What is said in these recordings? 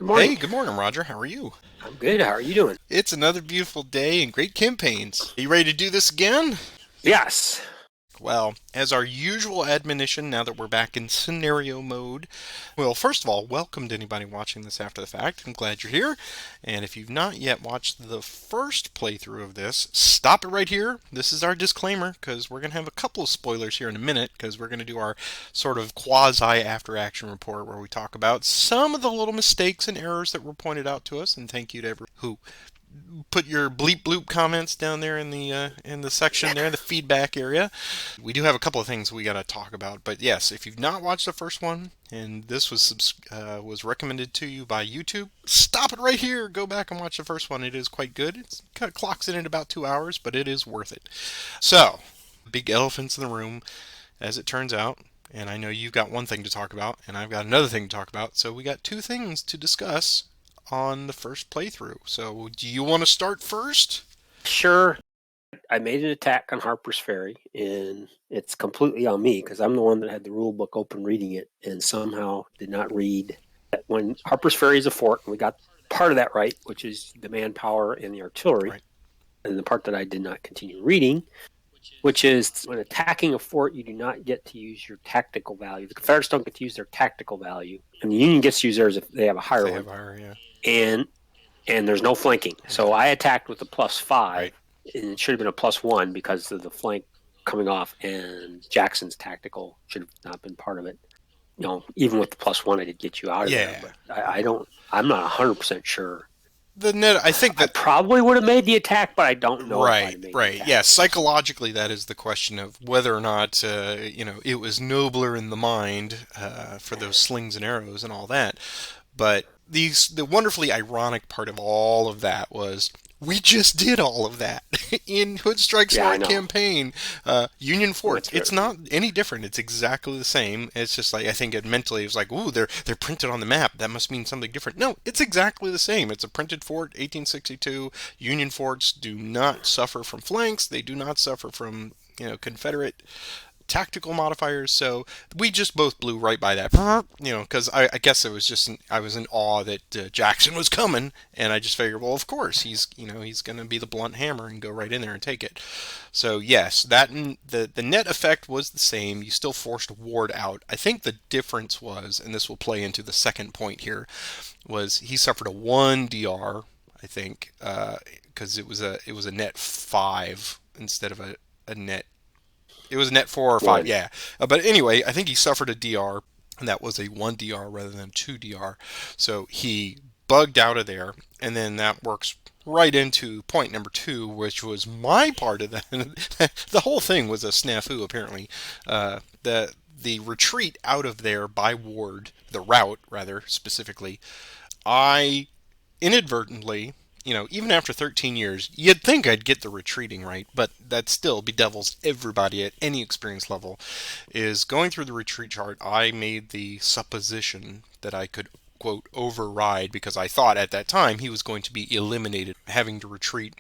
Hey, morning. good morning, Roger. How are you? I'm good. How are you doing? It's another beautiful day and great campaigns. Are you ready to do this again? Yes. Well, as our usual admonition, now that we're back in scenario mode, well, first of all, welcome to anybody watching this after the fact. I'm glad you're here. And if you've not yet watched the first playthrough of this, stop it right here. This is our disclaimer because we're going to have a couple of spoilers here in a minute because we're going to do our sort of quasi after action report where we talk about some of the little mistakes and errors that were pointed out to us. And thank you to everyone who put your bleep bloop comments down there in the section there, the feedback area. We do have a couple of things we got to talk about, but yes, if you've not watched the first one and this was recommended to you by YouTube, stop it right here. Go back and watch the first one. It is quite good. It kind of clocks in at about 2 hours, but it is worth it. So, big elephants in the room, as it turns out. And I know you've got one thing to talk about, and I've got another thing to talk about. So we got two things to discuss on the first playthrough. So, do you want to start first? Sure. I made an attack on Harper's Ferry, and it's completely on me because I'm the one that had the rule book open reading it and somehow did not read that when Harper's Ferry is a fort, and we got part of that right, which is the manpower and the artillery, Right. and the part that I did not continue reading, which is when attacking a fort, you do not get to use your tactical value. The Confederates don't get to use their tactical value, and the Union gets to use theirs if they have a If higher they one. have higher, yeah. And there's no flanking. So Okay. I attacked with a +5, Right. and it should have been a +1 because of the flank coming off, and Jackson's tactical should have not been part of it. Even with the +1, I did get you out of there, Yeah. but I don't. I'm not 100% sure. The net, I think I that. probably would have made the attack, but I don't know if I'd Right, have made the right. attack. Yeah, psychologically, that is the question of whether or not, it was nobler in the mind for those slings and arrows and all that. But the wonderfully ironic part of all of that was we just did all of that in Hood Strikes Yeah, I North know. campaign. Union I went Forts. through It's it. not any different. It's exactly the same. It's just like I think it mentally it was like, ooh, they're printed on the map. That must mean something different. No, it's exactly the same. It's a printed fort, 1862. Union forts do not suffer from flanks. They do not suffer from Confederate tactical modifiers. So we just both blew right by that, because I guess it was just I was in awe that Jackson was coming, and I just figured, well, of course he's going to be the blunt hammer and go right in there and take it. So yes, the net effect was the same. You still forced Ward out. I think the difference was, and this will play into the second point here, was he suffered a 1 DR. I think because it was a net 5 instead of a net it was a net 4 or 5, One. yeah. But anyway, I think he suffered a DR, and that was a 1 DR rather than 2 DR. So he bugged out of there, and then that works right into point number 2, which was my part of that. The whole thing was a snafu, apparently. The retreat out of there by Ward, the route rather specifically, I inadvertently, even after 13 years, you'd think I'd get the retreating right, but that still bedevils everybody at any experience level. Is going through the retreat chart, I made the supposition that I could, quote, override because I thought at that time he was going to be eliminated, having to retreat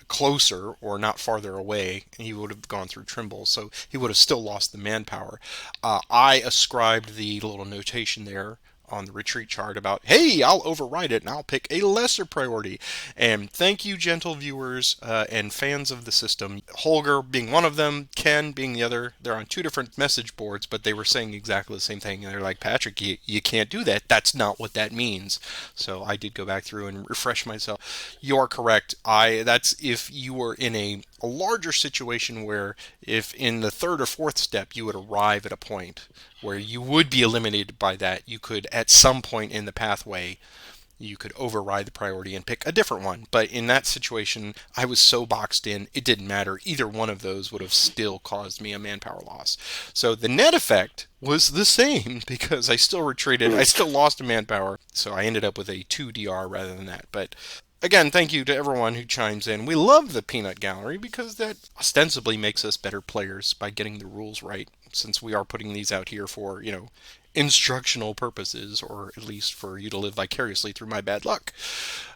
closer or not farther away, he would have gone through Trimble, so he would have still lost the manpower. I ascribed the little notation there on the retreat chart about, hey, I'll override it and I'll pick a lesser priority. And thank you, gentle viewers and fans of the system. Holger being one of them, Ken being the other. They're on two different message boards, but they were saying exactly the same thing. And they're like, Patrick, you can't do that. That's not what that means. So I did go back through and refresh myself. You are correct. That's if you were in a larger situation where if in the third or fourth step you would arrive at a point where you would be eliminated by that, you could at some point in the pathway you could override the priority and pick a different one. But in that situation, I was so boxed in, it didn't matter. Either one of those would have still caused me a manpower loss. So the net effect was the same because I still retreated. I still lost a manpower. So I ended up with a 2 DR rather than that. But again, thank you to everyone who chimes in. We love the peanut gallery because that ostensibly makes us better players by getting the rules right, since we are putting these out here for, instructional purposes, or at least for you to live vicariously through my bad luck.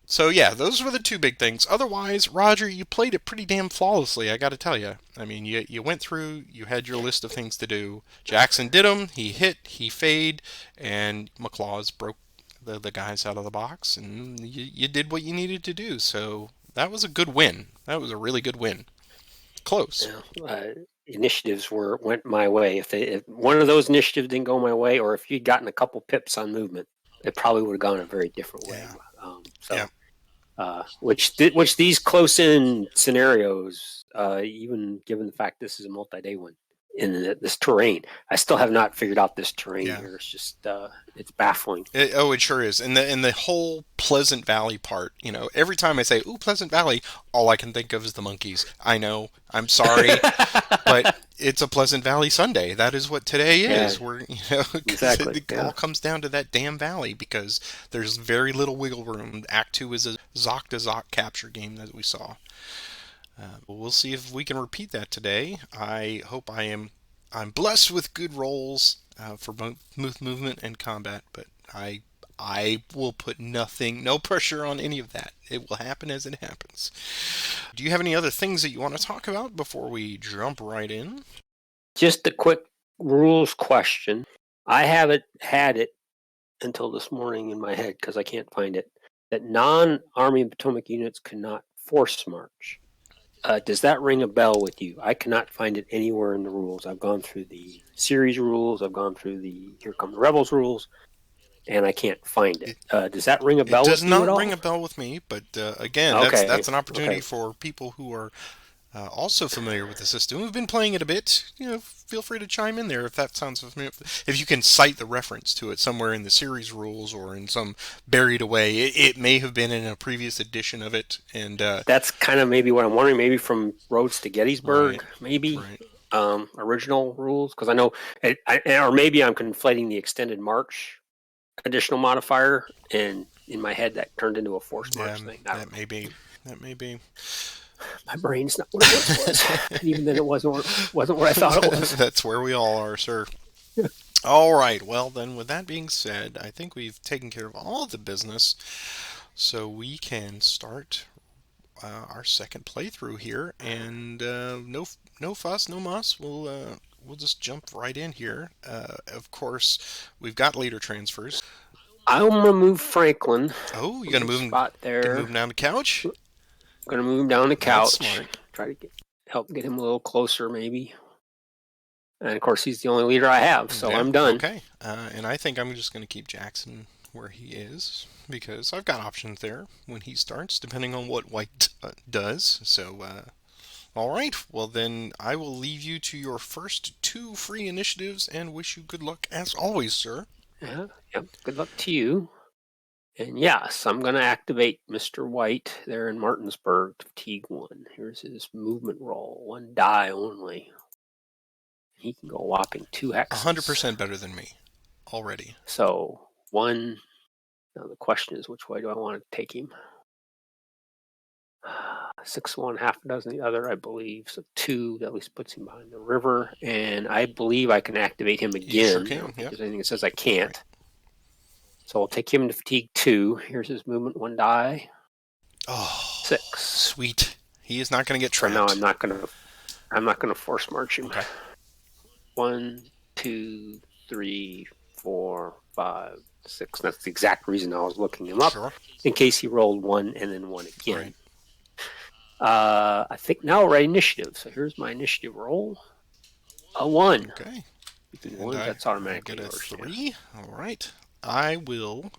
So yeah, those were the two big things. Otherwise, Roger, you played it pretty damn flawlessly, I got to tell you. I mean, you went through, you had your list of things to do. Jackson did them. He hit, he fade, and McLaws broke the guys out of the box, and you did what you needed to do. So that was a good win. That was a really good win. Close. Yeah, initiatives went my way. If one of those initiatives didn't go my way, or if you'd gotten a couple pips on movement, it probably would have gone a very different way. Yeah. Yeah. So, which these close in scenarios, even given the fact this is a multi-day one in this terrain, I still have not figured out this terrain Yeah. here. It's just it's baffling. It sure is. And the whole Pleasant Valley part, every time I say, "Ooh, Pleasant Valley," all I can think of is the monkeys. I know. I'm sorry, but it's a Pleasant Valley Sunday. That is what today Yeah, is. Because exactly. it all Yeah. comes down to that damn valley because there's very little wiggle room. Act 2 is a Zoc to Zoc capture game that we saw. We'll see if we can repeat that today. I hope I'm blessed with good rolls for both movement and combat, but I will put no pressure on any of that. It will happen as it happens. Do you have any other things that you want to talk about before we jump right in? Just a quick rules question. I haven't had it until this morning in my head because I can't find it. That non-Army of Potomac units cannot force march. Does that ring a bell with you? I cannot find it anywhere in the rules. I've gone through the series rules. I've gone through the Here Come the Rebels rules, and I can't find it. It, Does that ring a it bell does with you at not ring all? a bell with me, but again, that's Okay, an opportunity okay. for people who are also familiar with the system. We've been playing it a bit. Feel free to chime in there if that sounds familiar. If you can cite the reference to it somewhere in the series rules or in some buried away, it may have been in a previous edition of it. And That's kind of maybe what I'm wondering. Maybe from Rhodes to right, Gettysburg, maybe right. original rules, because I know, or maybe I'm conflating the extended march additional modifier, and in my head that turned into a force Yeah, march thing. I don't that know. may be. That may be. My brain's not what it once was, and even then, it wasn't what I thought it was. That's where we all are, sir. All right. Well, then, with that being said, I think we've taken care of all the business, so we can start our second playthrough here, and no fuss, no muss. We'll just jump right in here. Of course, we've got leader transfers. I'm gonna move Franklin Oh, you from gonna his move him? spot Gonna move there. him down the couch? I'm gonna move him down the That's couch. smart. Try to help get him a little closer, maybe. And of course, he's the only leader I have, so Yeah. I'm done. Okay. And I think I'm just gonna keep Jackson where he is because I've got options there when he starts, depending on what White does. So all right, well then I will leave you to your first two free initiatives and wish you good luck as always, sir. Yeah, yep. Good luck to you. And yes, I'm going to activate Mr. White there in Martinsburg, fatigue 1. Here's his movement roll, 1 die only. He can go a whopping 2 hexes. 100% better than me already. So, 1. Now the question is, which way do I want to take him? 6 1, half a dozen the other, I believe. So 2, that at least puts him behind the river. And I believe I can activate him You sure again. I can. don't think Yep. there's anything that says I Right. can't. So I'll take him to fatigue 2. Here's his movement, 1 die. Oh, 6. sweet. He is not going to get So now trapped. I'm not gonna force march him. Okay. 1, 2, 3, 4, 5, 6. That's the exact reason I was looking him up, Sure. in case he rolled 1 and then 1 Right. again. I think now we're at initiative. So here's my initiative roll. A 1. Okay. Speaking of And ones, that's I get automatically a yours. Yeah. 3. All right. I will.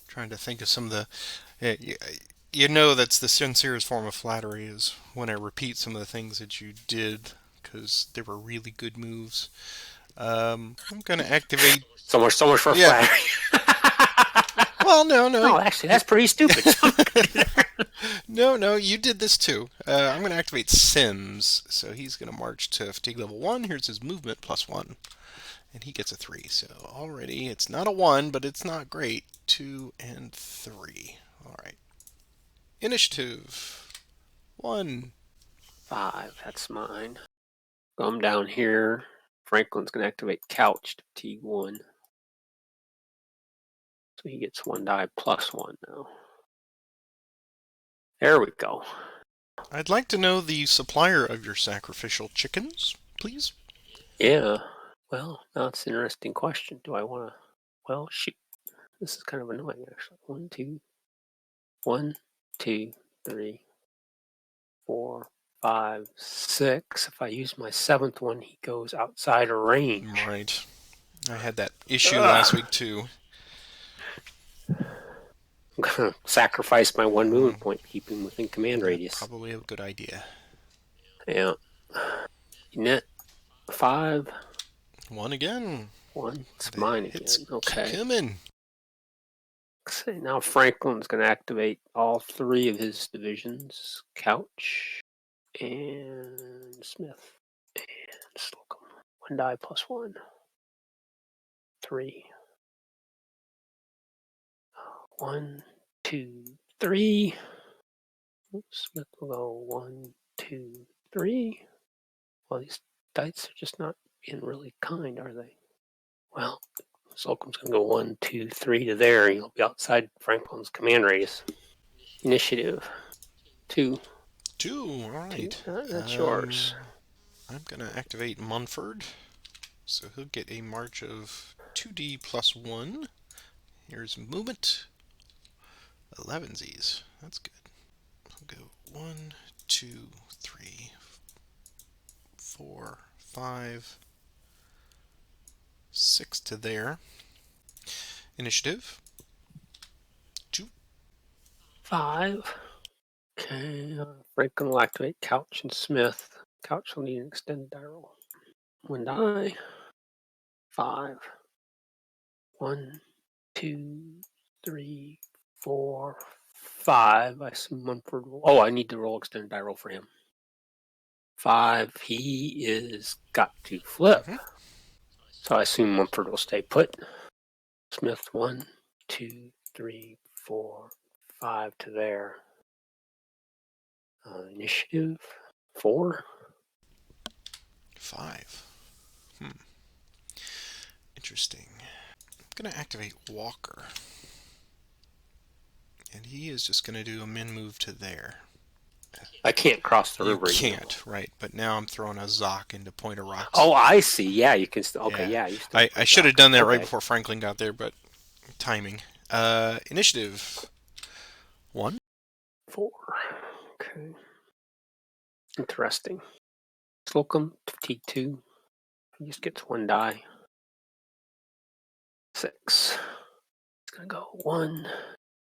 Trying to think of some of the. You know, that's the sincerest form of flattery is when I repeat some of the things that you did because they were really good moves. I'm going to activate. So much for Yeah. flattery. Well, no, no. No, actually, that's pretty stupid. No, you did this too. I'm going to activate Sims. So he's going to march to fatigue level 1. Here's his movement +1. And he gets a 3. So already it's not a 1, but it's not great. 2 and 3. All right. Initiative 1. 5. That's mine. Come down here. Franklin's going to activate couch to fatigue 1. So he gets 1 die +1 now. There we go. I'd like to know the supplier of your sacrificial chickens, please. Yeah. Well, now it's an interesting question. Do I want to? Well, shoot. This is kind of annoying, actually. 1, 2, 1, 2, 3, 4, 5, 6. If I use my seventh one, he goes outside of range. Right. I had that issue last Ugh. week too. I'm gonna sacrifice my one Mm, movement point to keep him within command yeah, radius. probably a good idea. Yeah. Net 5, One again. 1. It's The mine hits again. keep Okay. coming. See, now Franklin's going to activate all 3 of his divisions. Couch and Smith and Slocum. 1 die plus 1. 3. 1, 2, 3. Smith will go 1, 2, 3. Well, these dice are just not being really kind, are they? Well, Slocum's going to go 1, 2, 3 to there. He'll be outside Franklin's command radius. Initiative 2. Two. All 2. right. That's yours. I'm gonna activate Munford, so he'll get a march of 2d plus 1. Here's movement. 11 Z's. That's good. I'll go 1, 2, 3, 4, 5, 6 to there. Initiative. 2. 5. Okay. Franklin will activate Couch and Smith. Couch will need an extended die roll. 1 die. 5. 1, 2, 3, 4, 5. I assume Munford will. Oh, I need to roll extended die roll for him. 5. He is got to flip. Mm-hmm. So I assume Mumford will stay put. Smith 1, 2, 3, 4, 5 to there. Initiative 4. 5. Interesting. I'm gonna activate Walker, and he is just gonna do a min move to there. I can't cross the You river again. can't, right? But now I'm throwing a Zoc into Pointer Rocks. Oh, I see. Yeah, you can still. Okay, Yeah, yeah, you still I put should have Zoc. done that right Okay. before Franklin got there, but timing. Initiative 1. 4. Okay. Interesting. Slocum, fatigue 2. He just gets 1 die. 6. It's going to go 1,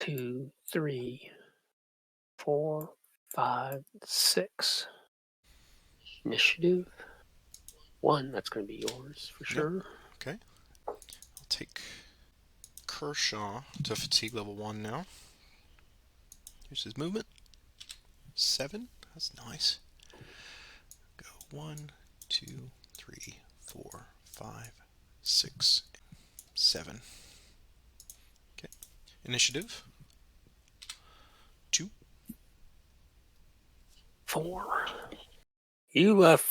2, 3, 4, 5, 6. Initiative 1. That's going to be yours for Yep. sure. Okay. I'll take Kershaw to fatigue level 1 now. Here's his movement. 7. That's nice. Go 1, 2, 3, 4, 5, 6, 7. Okay. Initiative 2. 4. You left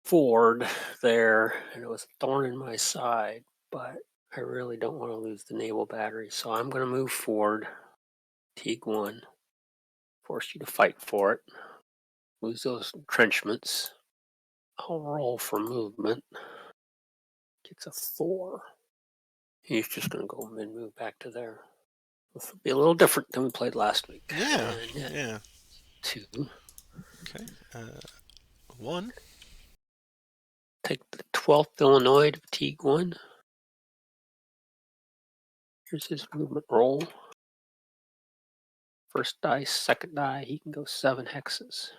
Ford there, and it was a thorn in my side, but I really don't want to lose the naval battery, so I'm going to move forward. Teague 1. Force you to fight for it. Lose those entrenchments. I'll roll for movement. Gets a 4. He's just going to go and move back to there. This will be a little different than we played last week. Yeah. And Yeah. 2. Okay. 1. Take the 12th Illinois to Teague 1. Here's his movement roll. First dice, second die, he can go 7 hexes.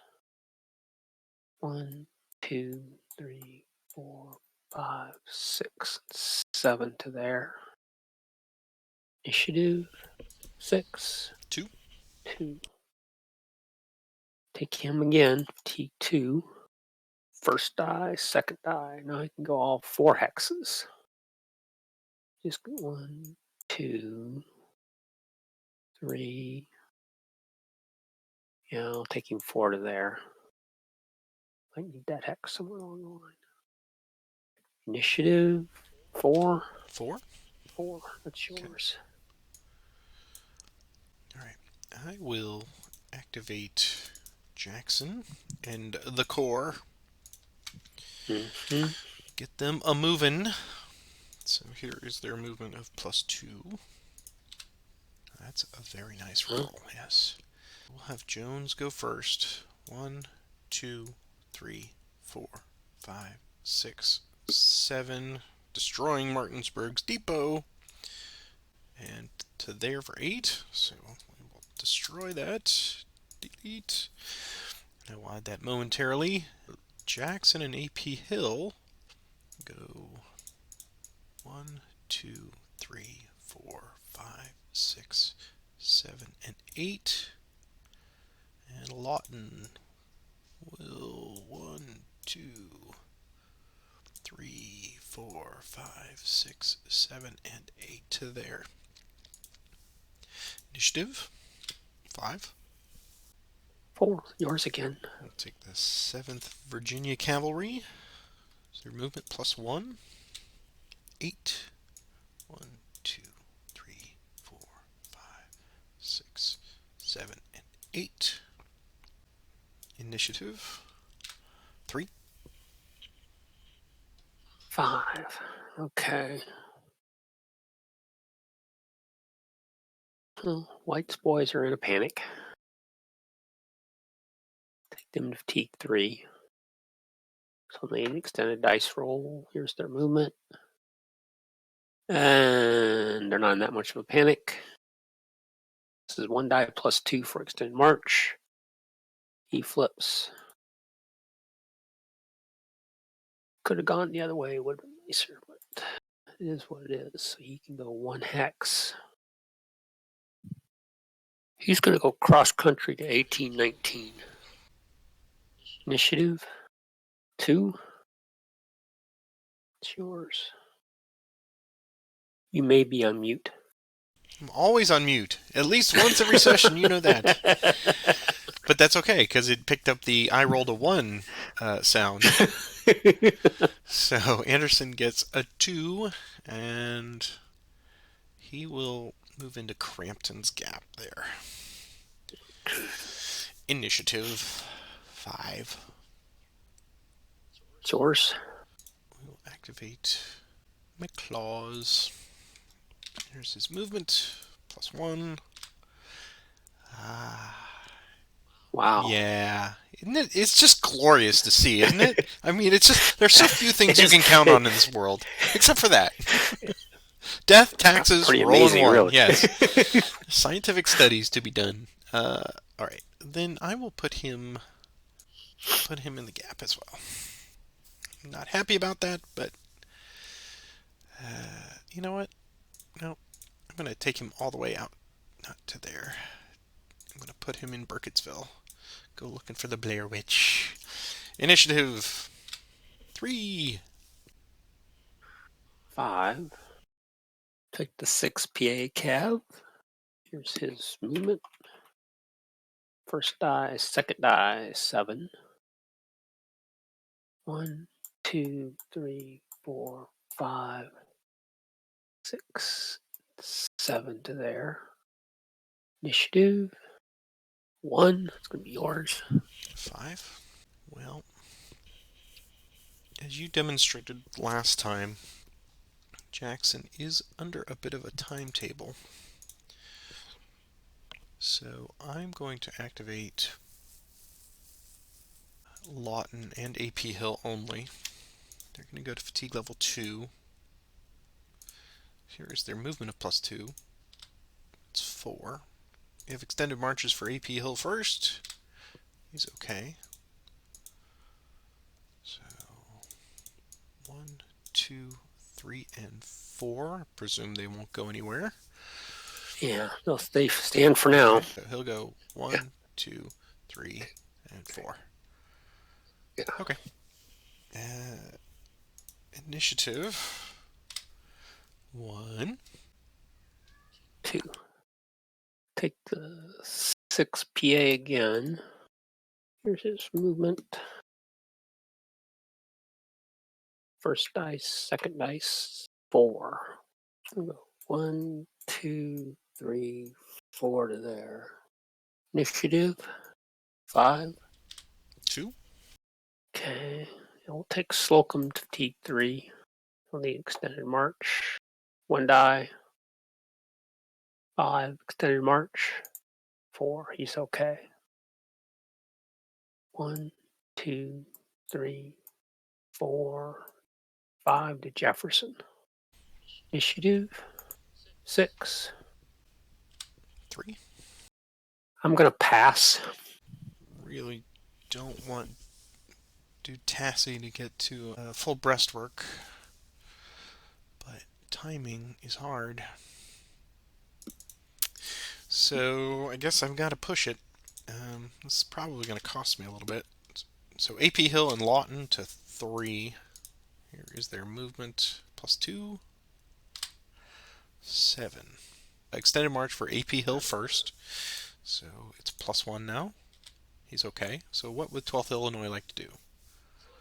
1, 2, 3, 4, 5, 6, 7 to there. Initiative 6, 2. 2. Take him again, T2. First die, second die. Now he can go all 4 hexes. Just go 1, 2, 3. Yeah, I'll take him 4 to there. I need that hex somewhere along the line. Initiative 4. 4. 4. That's Okay. yours. Alright. I will activate Jackson and the core. Mm-hmm. Get them a moving. So here is their movement of +2. That's a very nice roll, yes. We'll have Jones go first. 1, 2, 3, 4, 5, 6, 7. Destroying Martinsburg's depot. And to there for 8. So we will destroy that. Delete. I will add that momentarily. Jackson and AP Hill go 1, 2, 3, 4, 5, 6, 7, and 8. And Lawton will 1, 2, 3, 4, 5, 6, 7, and 8 to there. Initiative 5. 4. Yours again. We'll take the 7th Virginia Cavalry. So their movement +1. 8. 1, 2, 3, 4, 5, 6, 7, and 8. Initiative 3. 5. Okay. White's boys are in a panic. Take them to fatigue 3. So they extended dice roll. Here's their movement. And they're not in that much of a panic. This is 1 die +2 for extended march. He flips. Could have gone the other way, would have been nicer, but it is what it is. So he can go 1 hex. He's going to go cross country to 1819. Initiative 2. It's yours. You may be on mute. I'm always on mute. At least once every session, you know that. But that's okay, because it picked up the I rolled a 1 sound. So Anderson gets a 2, and he will move into Crampton's gap there. Initiative 5. It's yours. We will activate McClaws. Here's his movement, +1. Wow. Yeah. Isn't it? It's just glorious to see, isn't it? I mean, it's just, there's so few things you can count on in this world, except for that. Death, taxes, Pretty roll amazing, and 1. really. Yes. Scientific studies to be done. All right. Then I will put him in the gap as well. I'm not happy about that, but you know what? No, I'm going to take him all the way out, not to there. I'm going to put him in Burkittsville. Go looking for the Blair Witch. Initiative 3. 5. Take the 6 PA Cav. Here's his movement. First die, second die, 7. 1, 2, 3, 4, 5, 6, 7 to there. Initiative 1. It's going to be yours. 5. Well, as you demonstrated last time, Jackson is under a bit of a timetable. So I'm going to activate Lawton and AP Hill only. They're going to go to fatigue level 2. Here is their movement of +2. It's 4. We have extended marches for AP Hill first. He's okay. So 1, 2, 3, and 4. I presume they won't go anywhere. Yeah, they'll stand for now. Okay, so he'll go 1, 2, 3, and 4. Yeah. Okay. Initiative 1. 2. Take the 6 PA again. Here's his movement. First dice, second dice, 4. We'll go 1, 2, 3, 4 to there. Initiative 5. 2. Okay. We'll take Slocum to T3 on the extended march. 1 die. 5, extended march. 4, he's okay. 1, 2, 3, 4, 5 to Jefferson. Initiative 6. 3. I'm going to pass. Really don't want Tassie to get to full breastwork, but timing is hard. So I guess I've got to push it. This is probably going to cost me a little bit. So AP Hill and Lawton to 3. Here is their movement. +2. 7. Extended march for AP Hill first. So it's +1 now. He's okay. So what would 12th Illinois like to do?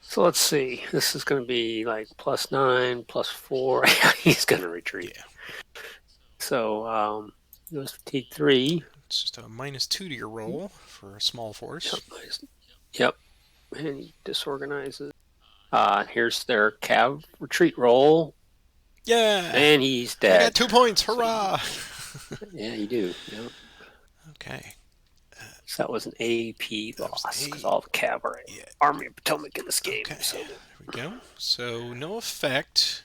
So let's see. This is going to be like +9, +4. He's going to retreat. Yeah. So goes fatigue 3. It's just a -2 to your roll for a small force. Yep. And he disorganizes. Here's their cav retreat roll. Yeah! And he's I got dead. 2 points. Hurrah! Yeah, you do. Yep. Okay. So that was an AP loss because all the cav are Yeah. Army of Potomac in this game. Okay. So There we go. So no effect.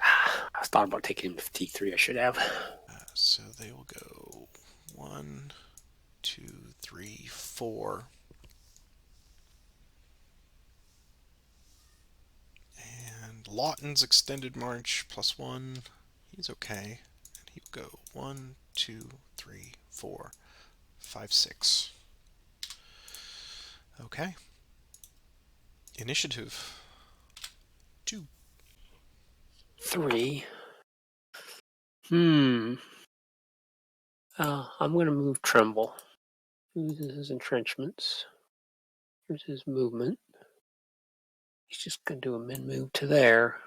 I thought about taking him to fatigue 3. I should have. So they will go 1, 2, 3, 4. And Lawton's extended march +1. He's okay. And he'll go 1, 2, 3, 4, 5, 6. Okay. Initiative 2. 3. I'm going to move Tremble. Here's his entrenchments. Here's his movement. He's just going to do a min move to there.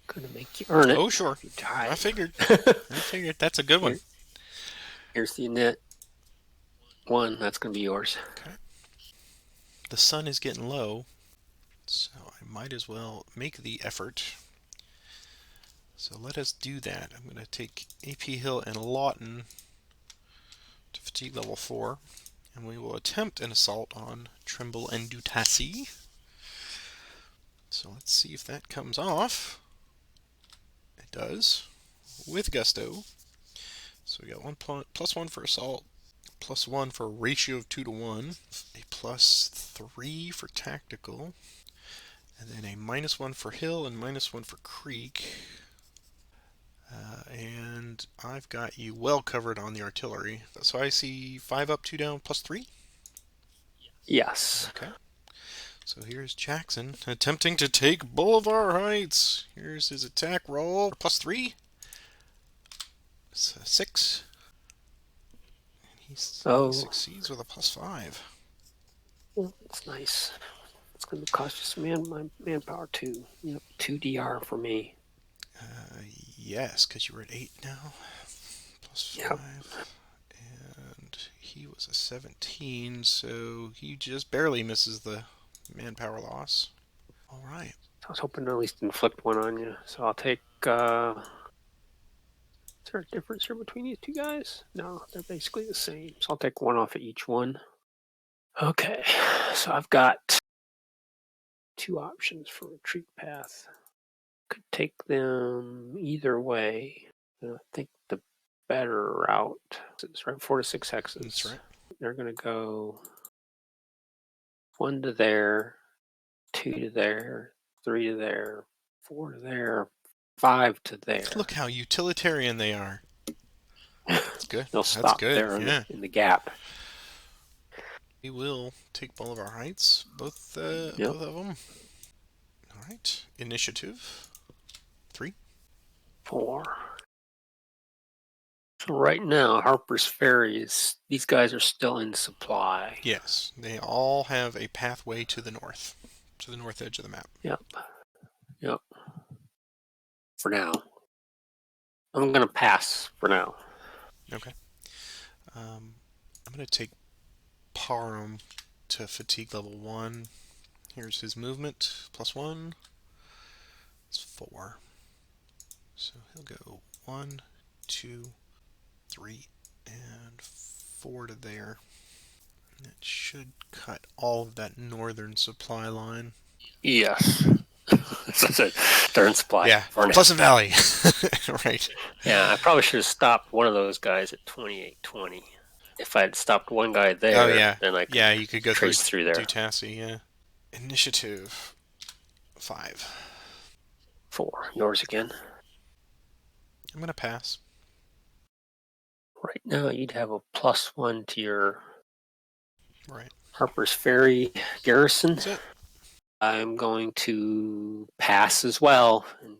Going to make you earn it. Oh, sure. If you die. I figured. I figured. That's a good one. Here's the net. 1. That's going to be yours. Okay. The sun is getting low, so I might as well make the effort. So let us do that. I'm going to take AP Hill and Lawton to fatigue level 4, and we will attempt an assault on Trimble and Dutassi. So let's see if that comes off. It does, with gusto. So we got +1 for assault, +1 for a ratio of 2 to 1, a +3 for tactical, and then a -1 for hill and -1 for creek. And I've got you well covered on the artillery. So I see 5 up, 2 down, +3? Yes. Okay. So here's Jackson attempting to take Boulevard Heights. Here's his attack roll. +3. It's 6. And he succeeds with a +5. Well, that's nice. It's going to cost you some manpower too. Yep, 2 DR for me. Yes, because you were at 8 now. +5. Yep. And he was a 17, so he just barely misses the manpower loss. All right. I was hoping to at least inflict 1 on you. So I'll take. Is there a difference here between these two guys? No, they're basically the same. So I'll take 1 off of each one. Okay, so I've got 2 options for retreat path. Could take them either way. I think the better route is right 4 to 6 hexes. That's right. They're going to go 1 to there, 2 to there, 3 to there, 4 to there, 5 to there. Look how utilitarian they are. That's good. They'll That's stop good. there in the gap. We will take Boulevard Heights, both of them. All right. Initiative 3. 4. So right now, Harper's Ferry these guys are still in supply. Yes, they all have a pathway to the north edge of the map. Yep. For now. I'm going to pass for now. Okay. I'm going to take Parham to fatigue level 1. Here's his movement, +1. It's 4. So he'll go 1, 2, 3, and 4 to there. That should cut all of that northern supply line. Yes. That's a darn supply Yeah, for now. Pleasant Valley. Right. Yeah, I probably should have stopped one of those guys at 2820. If I had stopped one guy Oh, there, yeah. then I could Yeah, you could go through trace through there. Dutassi, yeah. Initiative 5. 4. Yours again. I'm going to pass. Right now, you'd have a +1 to your Right. Harper's Ferry garrison. That's it. I'm going to pass as well and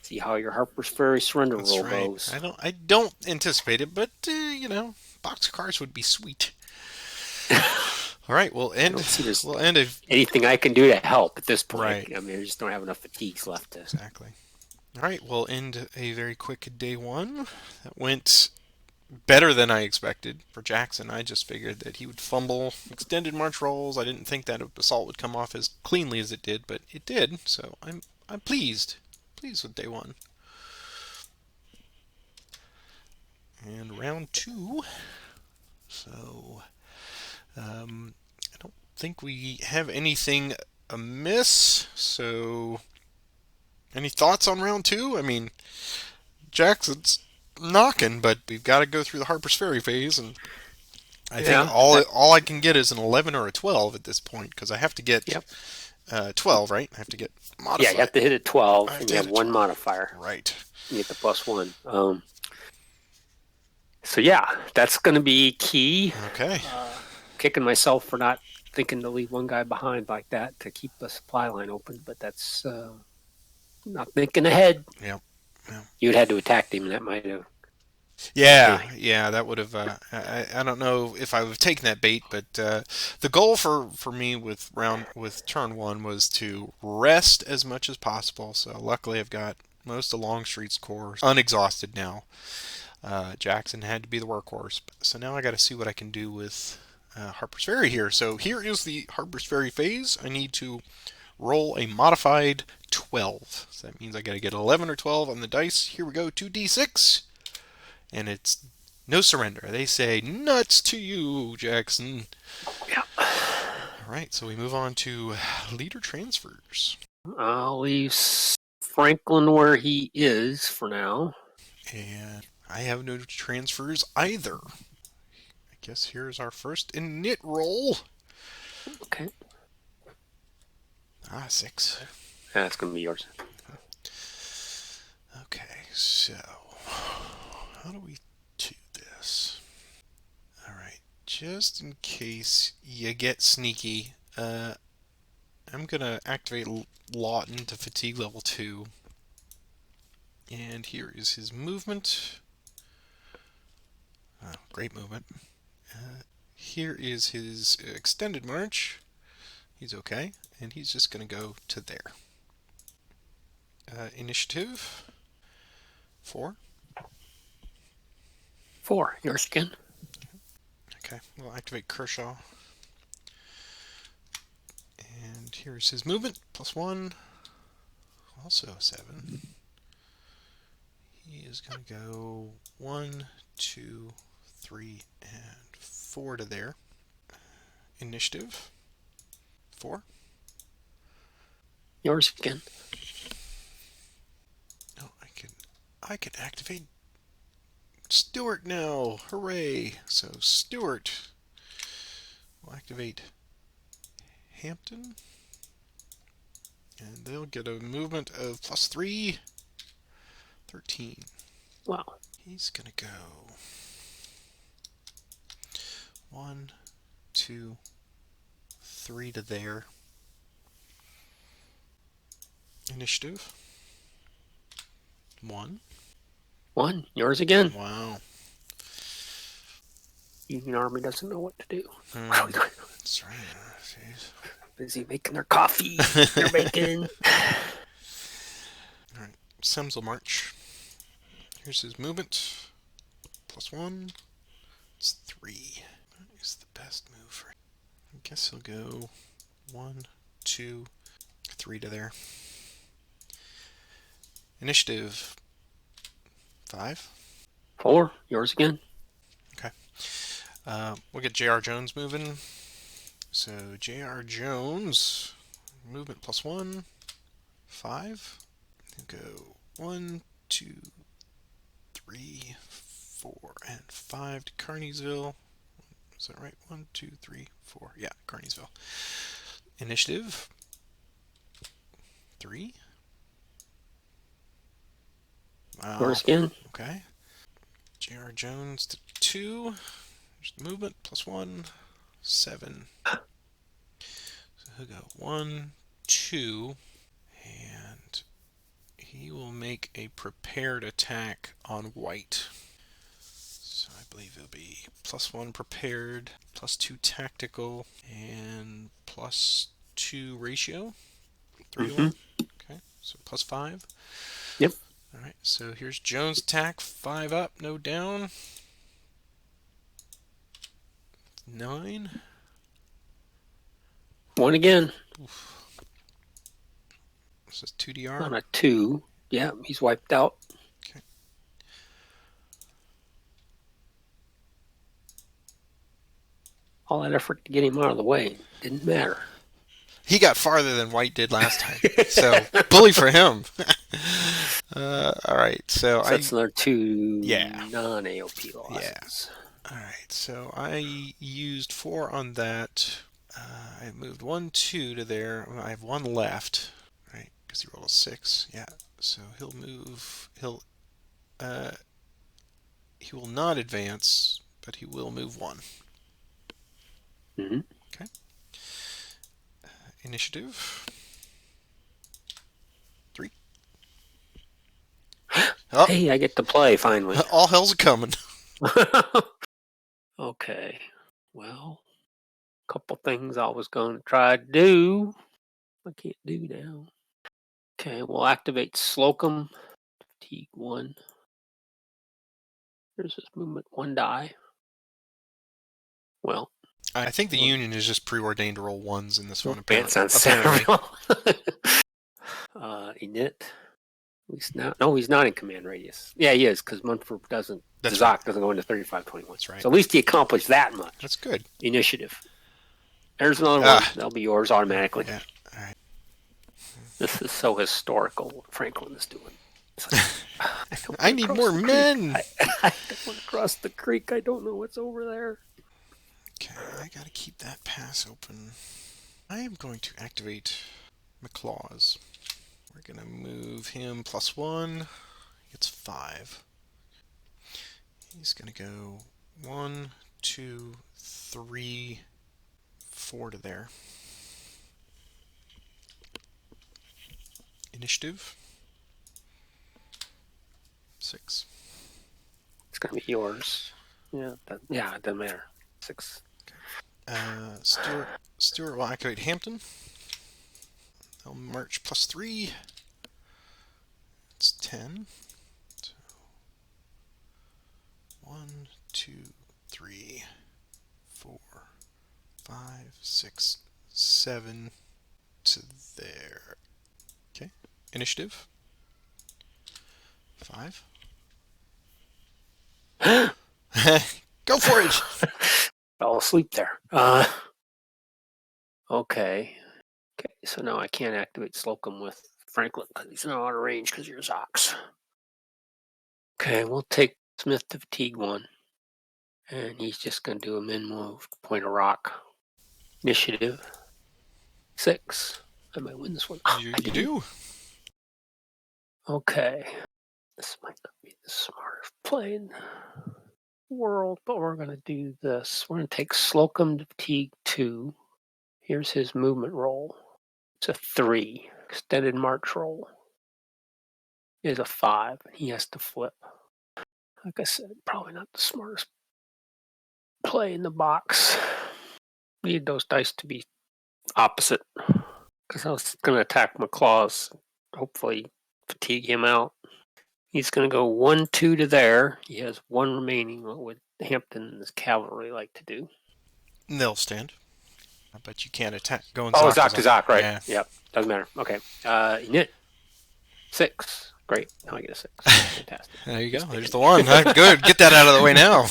see how your Harper's Ferry surrender That's roll right. goes. I don't anticipate it, but box of cards would be sweet. All right, we'll I end. don't see there's We'll end a anything I can do to help at this point. right. I mean, I just don't have enough fatigues left to. Exactly. All right, we'll end a very quick day one. That went better than I expected for Jackson. I just figured that he would fumble extended march rolls. I didn't think that assault would come off as cleanly as it did, but it did. So I'm pleased with day one. And round two. So I don't think we have anything amiss. So any thoughts on round two? I mean, Jackson's knocking, but we've got to go through the Harper's Ferry phase, and I think Yeah. all I can get is an 11 or a 12 at this point because I have to get Yep. 12, right? I have to get Yeah, you modified. have to hit a I 12, have and to you hit have a one 12. modifier. Right. You get the +1. So yeah, that's going to be key. Okay. Kicking myself for not thinking to leave one guy behind like that to keep the supply line open, but that's not thinking ahead. Yep. Yeah. You'd had to attack him, and that might have. Yeah, Anyway, yeah, that would have. I don't know if I would have taken that bait, but the goal for me with turn one was to rest as much as possible. So luckily, I've got most of Longstreet's corps unexhausted now. Jackson had to be the workhorse, so now I got to see what I can do with Harper's Ferry here. So here is the Harper's Ferry phase. I need to roll a modified 12. So that means I got to get 11 or 12 on the dice. Here we go, 2d6. And it's no surrender. They say nuts to you, Jackson. yeah. All right, so we move on to leader transfers. I'll leave Franklin where he is for now. And I have no transfers either. I guess here's our first init roll. Okay. 6. That's going to be yours. Okay, so how do we do this? All right, just in case you get sneaky, I'm gonna activate Lawton to fatigue level 2, and here is his movement. Oh, great movement. Here is his extended march. He's okay, and he's just gonna go to there. Initiative 4. 4. Yours again. Okay, we'll activate Kershaw. And here's his movement, +1, also 7. He is going to go 1, 2, 3, and 4 to there. Initiative 4. Yours again. Oh, I can activate Stewart now. Hooray! So Stewart will activate Hampton, and they'll get a movement of +3, 13. Wow. He's gonna go 1, 2, 3 to there. Initiative 1. 1. Yours again. Wow. Union Army doesn't know what to do. That's right. Jeez. Busy making their coffee. They're making. All right. Sims will march. Here's his movement. +1. It's 3. That is the best move for him. I guess he'll go 1, 2, 3 to there. Initiative 5. 4. Yours again. Okay. We'll get J.R. Jones moving. So J.R. Jones, movement +1, 5. Go 1, 2, 3, 4, and 5 to Carneysville. Is that right? 1, 2, 3, 4. Yeah, Carneysville. Initiative 3. Wow. Yours again. Okay. J.R. Jones to 2. Movement +1, 7. So he'll go 1, 2, and he will make a prepared attack on white. So I believe it'll be +1 prepared, +2 tactical, and +2 ratio. 3 to Mm-hmm. 1. Okay, so +5. Yep. All right, so here's Jones' attack. 5 up, no down. 9. 1 again. Oof. This is 2 DR. On a 2. Yeah, he's wiped out. Okay. All that effort to get him out of the way didn't matter. He got farther than White did last time. So, bully for him. All right, so So that's another 2 Yeah. non-AOP Yeah. losses. All right, so I used 4 on that. I moved 1, 2 to there. I have 1 left, right? Because he rolled a 6. Yeah, so he'll move. Uh, he will not advance, but he will move 1. Mm-hmm. Okay. Initiative 3. Oh, Hey, I get to play finally. all hell's a coming. Okay. Well, a couple things I was going to try to do. I can't do now. Okay, we'll activate Slocum. Fatigue 1. There's this movement 1 die. Well, I think the well, Union is just preordained to roll 1s in this one. advance on Apparently. Init. At least now, no, he's not in command radius. Yeah, he is because Munford doesn't. That's Zach right. doesn't go into 3521. That's right. So at least he accomplished that much. That's good. Initiative. There's another one. That'll be yours automatically. Yeah. All right. This is so historical what Franklin is doing. Like, I need more men. I don't want to cross the creek. I don't know what's over there. Okay, I gotta keep that pass open. I am going to activate McClaws. We're gonna move him +1. It's 5. He's gonna go 1, 2, 3, 4 to there. Initiative 6. It's gonna be yours. Yeah, it doesn't matter. 6. Stewart will activate Hampton. They'll march +3. It's 10. So 1, 2, 3, 4, 5, 6, 7 to there. Okay. Initiative 5. Go for it. Fell asleep there. Okay. Okay, so now I can't activate Slocum with Franklin because he's not out of range because you're Zox. Okay, we'll take Smith to fatigue 1. And he's just going to do a min move, point a rock. Initiative 6. I might win this one. You do. Okay. This might not be the smartest play in the world, but we're going to do this. We're going to take Slocum to fatigue 2. Here's his movement roll. It's a 3. Extended march roll is a 5. He has to flip. Like I said, probably not the smartest play in the box. Need those dice to be opposite. Because I was going to attack McClaws. Hopefully fatigue him out. He's going to go 1, 2 to there. He has 1 remaining. What would Hampton and his cavalry like to do? They'll stand. But you can't attack going Oh, Zoc Zoc to Zoc, right. Yeah. Yep. Doesn't matter. Okay. Init 6. Great. Now I get a 6. Fantastic. There you go. Just There's making the one. sure. Good. Get that out of the way now.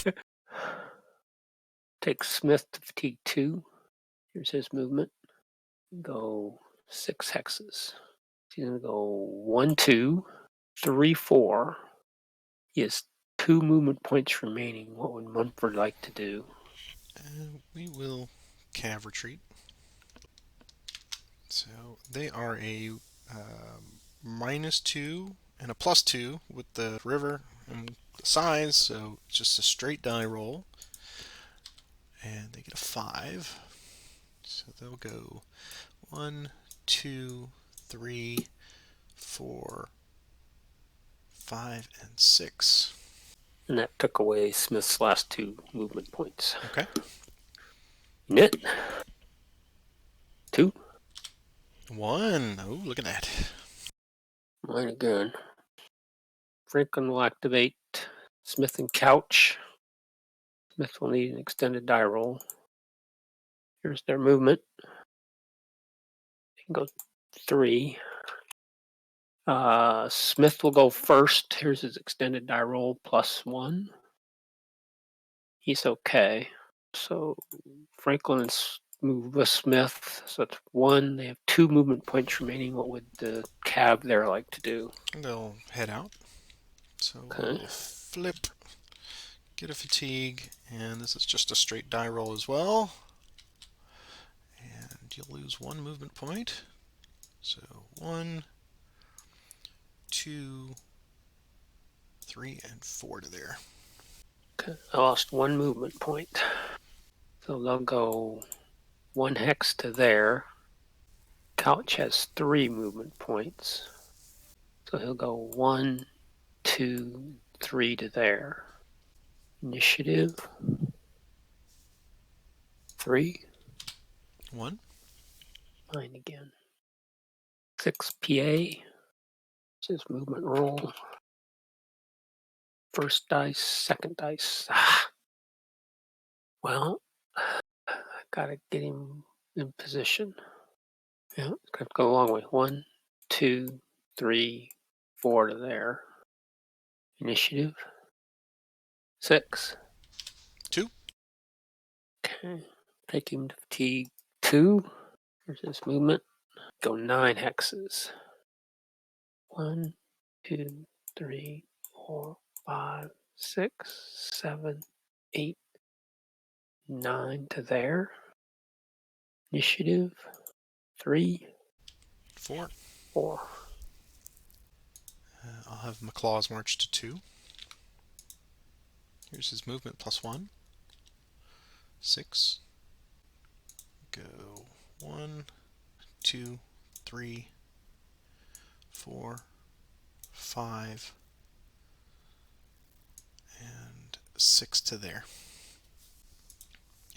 Take Smith to fatigue 2. Here's his movement. Go 6 hexes. He's going to go 1, 2, 3, 4. He has 2 movement points remaining. What would Munford like to do? We will cav retreat. So they are a -2 and a +2 with the river and the size, so it's just a straight die roll. And they get a 5. So they'll go 1, 2, 3, 4, 5, and 6. And that took away Smith's last 2 movement points. Okay. Knit. 2. 1. Oh, look at that. Mine again. Franklin will activate Smith and Couch. Smith will need an extended die roll. Here's their movement. They can go 3. Smith will go first. Here's his extended die roll +1. He's okay. So Franklin move with Smith. So it's 1. They have 2 movement points remaining. What would the cab there like to do? They'll head out. So Okay. we'll flip, get a fatigue, and this is just a straight die roll as well. And you'll lose 1 movement point. So 1, 2, 3, and 4 to there. Okay. I lost 1 movement point. So they'll go 1 hex to there. Couch has 3 movement points. So he'll go 1, 2, 3 to there. Initiative. 3. 1. Mine again. 6 PA. Just movement roll. First dice, second dice. Well, I gotta get him in position. Yeah, it's gonna go a long way. 1, 2, 3, 4 to there. Initiative. 6. 2. Okay. Take him to fatigue 2. Here's his movement. Go 9 hexes. 1, 2, 3, 4, 5, 6, 7, 8, 9 to there. Initiative. 3, 4. 4. I'll have McClaw's march to 2. Here's his movement +1. 6. Go 1, 2, 3, 4, 5, and 6 to there.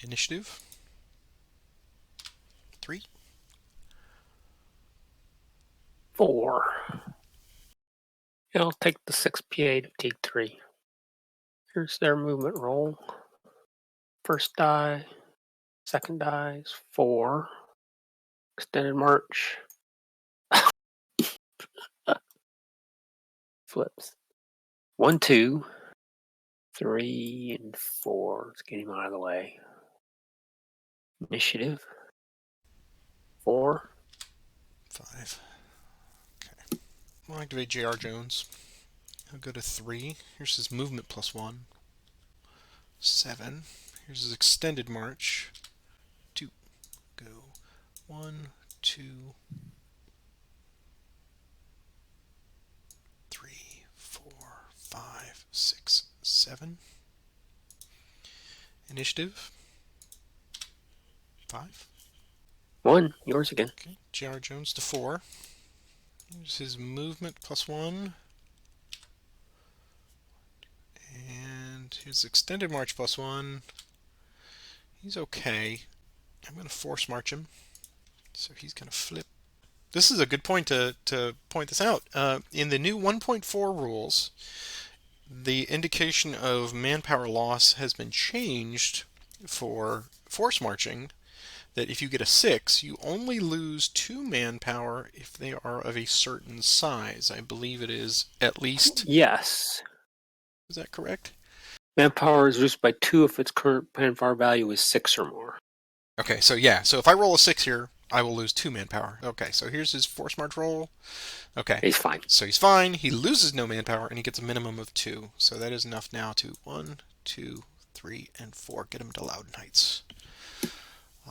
Initiative. 3. 4. I'll take the 6 PA to take 3. Here's their movement roll. First die, second die is 4. Extended march. Flips. 1, 2, 3, and 4. Let's get him out of the way. Initiative. 4. 5. Okay. We'll activate J.R. Jones. He'll go to 3. Here's his movement +1. 7. Here's his extended march. 2. Go 1, 2, 3, 4, 5, 6, 7. Initiative. 5. 1. Yours again. Okay. J.R. Jones to 4. Here's his movement +1. And his extended march +1. He's okay. I'm going to force march him. So he's going to flip. This is a good point to point this out. In the new 1.4 rules, the indication of manpower loss has been changed for force marching that if you get a 6, you only lose 2 manpower if they are of a certain size. I believe it is at least. Yes. Is that correct? Manpower is reduced by 2 if its current manpower value is 6 or more. Okay, so yeah, so if I roll a 6 here, I will lose 2 manpower. Okay, so here's his force march roll. Okay, He's fine. so he's fine. He loses no manpower and he gets a minimum of 2. So that is enough now to 1, 2, 3, and 4. Get him to Loudon Heights.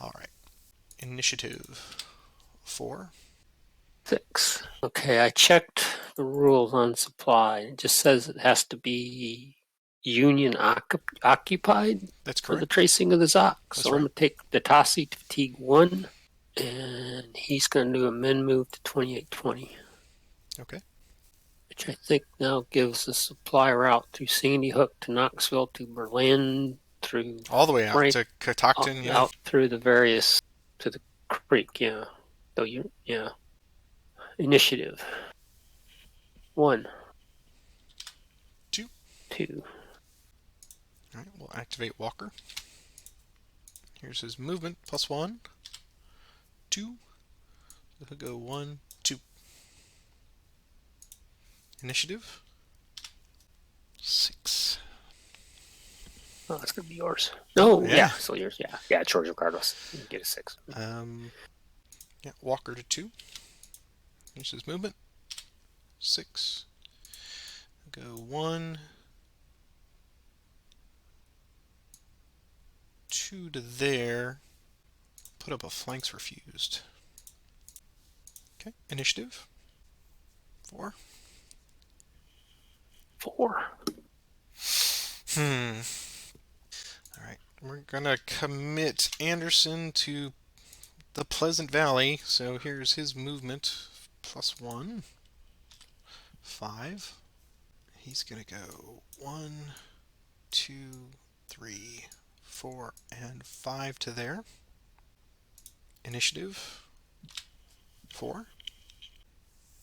All right, initiative 4. 6. Okay, I checked the rules on supply. It just says it has to be Union occupied That's for the correct. tracing of the Zoc. That's So I'm right. going to take the Tassi to fatigue 1, and he's going to do a men move to 2820, Okay. which I think now gives the supply route through Sandy Hook to Knoxville to Berlin through All the way out Frank to Catoctin, yeah. out through the various to the creek. Yeah. So yeah. Initiative 1, 2. 2. All right, we'll activate Walker. Here's his movement, +1, 2. He'll go 1, 2. Initiative 6. Oh, that's gonna be yours. Oh, No, yeah, yeah. still yours. Yeah, it's yours regardless. You get a 6. Um, yeah, Walker to 2. Here's his movement, 6. Go 1, 2 to there. Put up a flanks refused. Okay, initiative 4. 4. Hmm. All right, we're gonna commit Anderson to the Pleasant Valley. So here's his movement, +1, 5. He's gonna go 1, 2, 3, 4, and 5 to there. Initiative 4.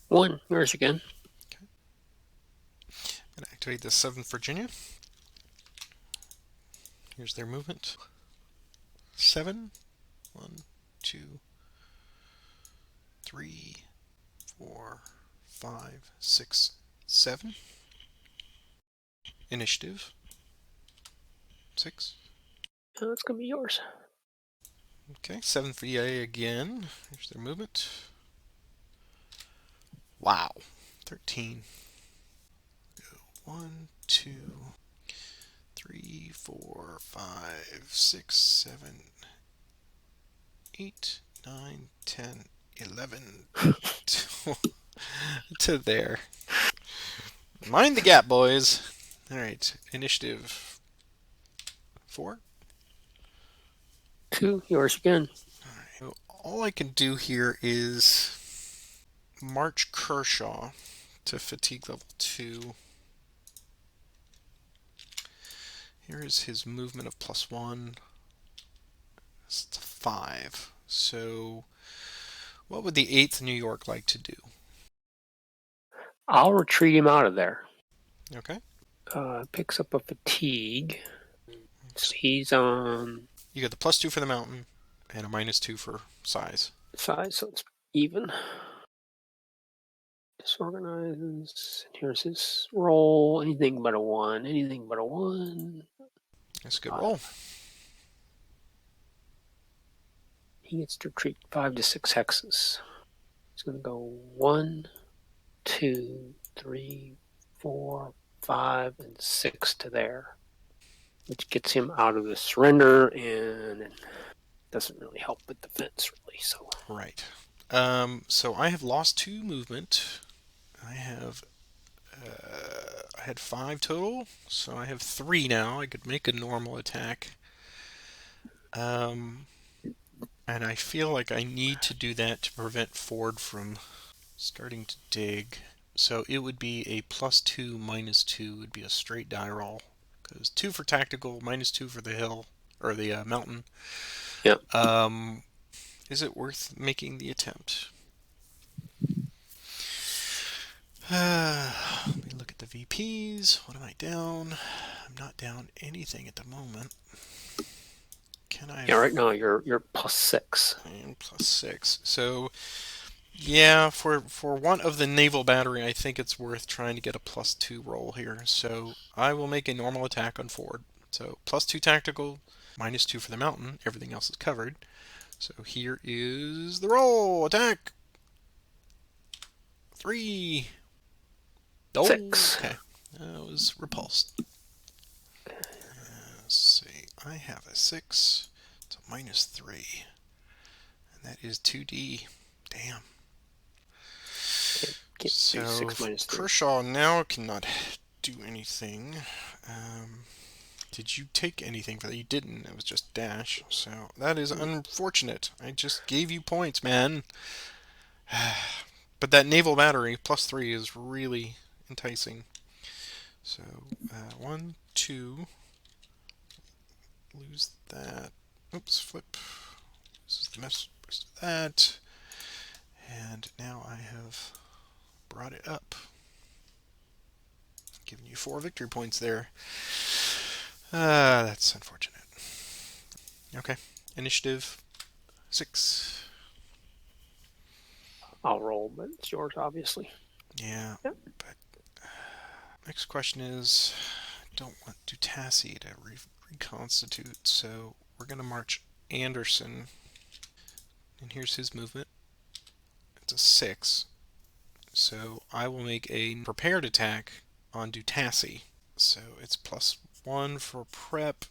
1, yours again. Okay. Gonna activate the 7th Virginia. Here's their movement. 7. 1, 2, 3, 4, 5, 6, 7. Initiative 6. That's gonna be yours. Okay, 7th VA again. Here's their movement. Wow. 13. Go 1, 2, 3, 4, 5, 6, 7, 8, 9, 10, 11 to there. Mind the gap, boys. All right, initiative 4. 2, yours again. All right. So all I can do here is march Kershaw to fatigue level 2. Here is his movement of +1. It's 5. So what would the 8th New York like to do? I'll retreat him out of there. Okay. Picks up a fatigue. So he's on You got the +2 for the mountain and a -2 for size. size, so it's even. Disorganize. Here's his roll. Anything but a 1. Anything but a 1. That's a good roll. He gets to retreat 5 to 6 hexes. He's going to go 1, 2, 3, 4, 5, and 6 to there, which gets him out of the surrender and doesn't really help with defense, really. So Right. So I have lost 2 movement. I have I had 5 total, so I have 3 now. I could make a normal attack. Um, and I feel like I need to do that to prevent Ford from starting to dig. So it would be a +2 -2 would be a straight die roll. Because 2 for tactical, -2 for the hill or the mountain. yeah, Um, is it worth making the attempt? Let me look at the VPs. What am I down? I'm not down anything at the moment. Can I Yeah, right have now you're +6. and plus 6? So yeah, for one of the naval battery, I think it's worth trying to get a +2 roll here. So I will make a normal attack on forward. So +2 tactical, -2 for the mountain. Everything else is covered. So here is the roll. Attack. 3. Oh, 6. okay. That was repulsed. Let's see. I have a 6. It's a -3. And that is 2D. Damn. Can't do So 6 - 3. Kershaw now cannot do anything. Um, did you take anything for that? You didn't. It was just dash. So that is unfortunate. I just gave you points, man. But that naval battery +3 is really enticing. So 1, 2, lose that. Oops, flip. This is the rest of that. And now I have brought it up. Giving you 4 victory points there. That's unfortunate. Okay. Initiative 6. I'll roll, but it's yours, obviously. Yeah, Yep. but next question is I don't want Dutasse to reconstitute, so we're going to march Anderson. And here's his movement. It's a 6. So I will make a prepared attack on Dutasse. So it's +1 for prep,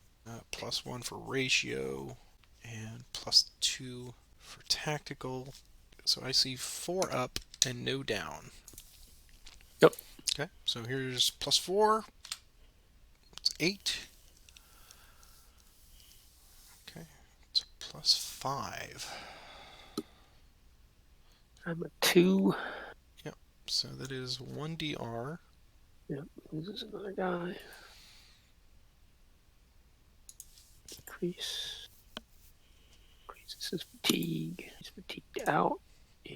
+1 for ratio, and +2 for tactical. So I see 4 up and no down. Yep. Okay, so here's +4. It's 8. Okay, it's a +5. I'm a 2. Yep, so that is 1 DR. Yep. This is another guy. Increases his fatigue. He's fatigued out.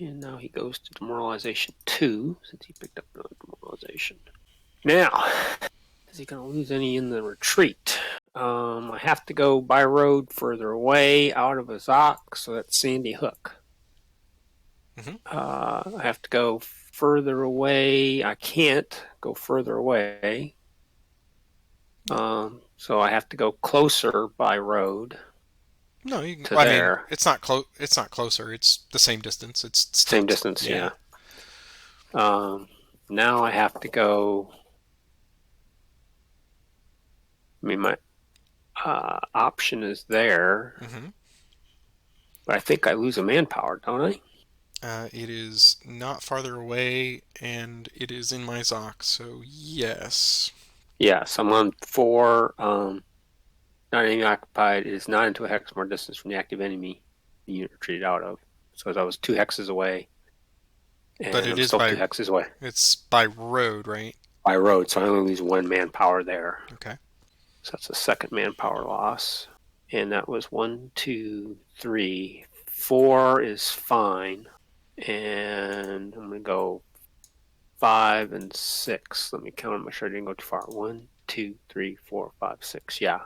And now he goes to demoralization 2 since he picked up another demoralization. Now, is he going to lose any in the retreat? I have to go by road further away out of a Zoc, so that's Sandy Hook. Mhm. I have to go further away. I can't go further away. So I have to go closer by road No, you can. to I mean, there. it's not close. It's not closer. It's the same distance. It's still, Same distance, yeah. yeah. Now I have to go. I mean, my option is there, Mm-hmm. but I think I lose a manpower, don't I? It is not farther away, and it is in my Zoc. So yes. Yes, I'm on 4. Not enemy occupied. It is not into a hex more distance from the active enemy the unit retreated out of. So I was 2 hexes away, But and it I'm is still by 2 hexes away it's by road, right? by road. So I only lose 1 manpower there. Okay. So that's a second manpower loss. And that was 1, 2, 3. 4 is fine. And I'm going to go 5 and 6. Let me count them. Make sure I didn't go too far. 1, 2, 3, 4, 5, 6. Yeah.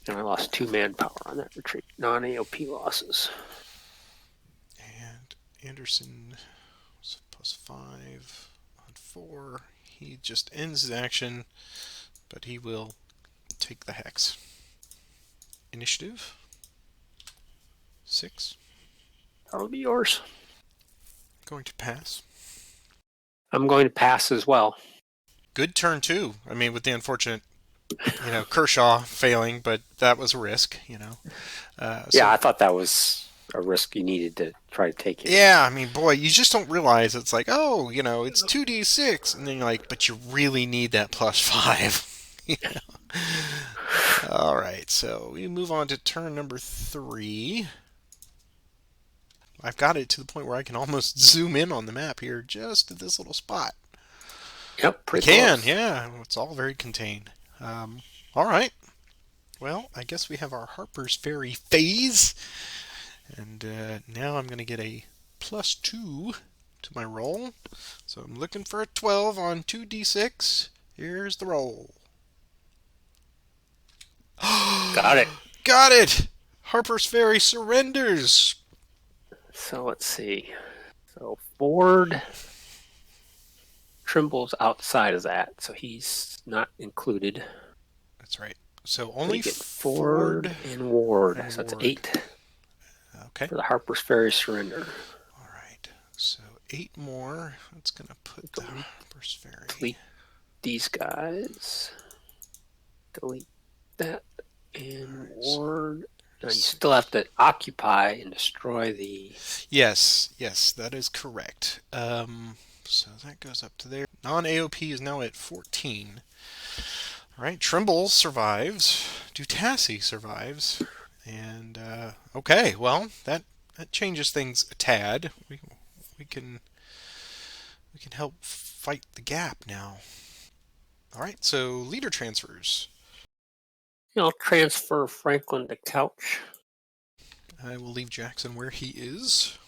And I lost 2 manpower on that retreat. Non AOP losses. And Anderson was +5 on 4. He just ends his action, but he will take the hex. Initiative 6. That'll be yours. Going to pass. I'm going to pass as well. Good turn too. I mean, with the unfortunate, Kershaw failing, but that was a risk. Yeah, So I thought that was a risk you needed to try to take here. yeah, I mean, boy, you just don't realize it's like, oh, it's 2d6, and then you're like, but you really need that +5. All right, so we move on to turn number 3. I've got it to the point where I can almost zoom in on the map here, just at this little spot. Yep, You pretty can, close. yeah. It's all very contained. All right. Well, I guess we have our Harper's Ferry phase. And now I'm going to get a +2 to my roll. So I'm looking for a 12 on 2d6. Here's the roll. Got it. Got it! Harper's Ferry surrenders. So let's see. So Ford Trimble's outside of that, so he's not included. That's right. So So only you get Ford Ford and Ward. and So that's Ward. 8 Okay. for the Harper's Ferry surrender. All right. So 8 more. That's going to put the Delete, Harper's Ferry. delete these guys. Delete that. And All right. So Ward. Now you still have 6. to occupy and destroy the. Yes, that is correct. So that goes up to there. Non AOP is now at 14. All right, Trimble survives. Dutassi survives. And okay, well that changes things a tad. We can we can help fight the gap now. All right, so leader transfers. I'll transfer Franklin to couch. I will leave Jackson where he is.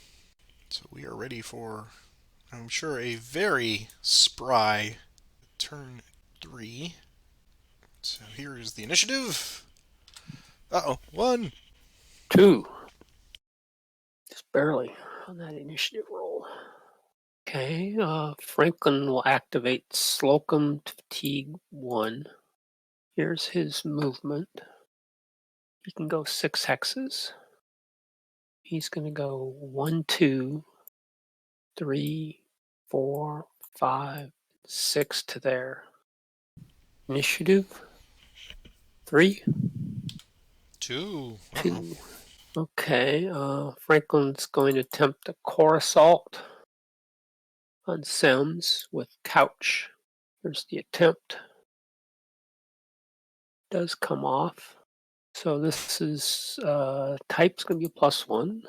So we are ready for, I'm sure, a very spry turn 3. So here is the initiative. Uh-oh, 1. 2. Just barely on that initiative roll. Okay, Franklin will activate Slocum to Fatigue 1. Here's his movement. He can go 6 hexes. He's going to go 1, 2, 3, 4, 5, 6 to there. Initiative 3, 2. Uh-oh. 2. Okay, Franklin's going to attempt a core assault on Sims with couch. Here's the attempt. Does come off. So this is type's going to be a +1.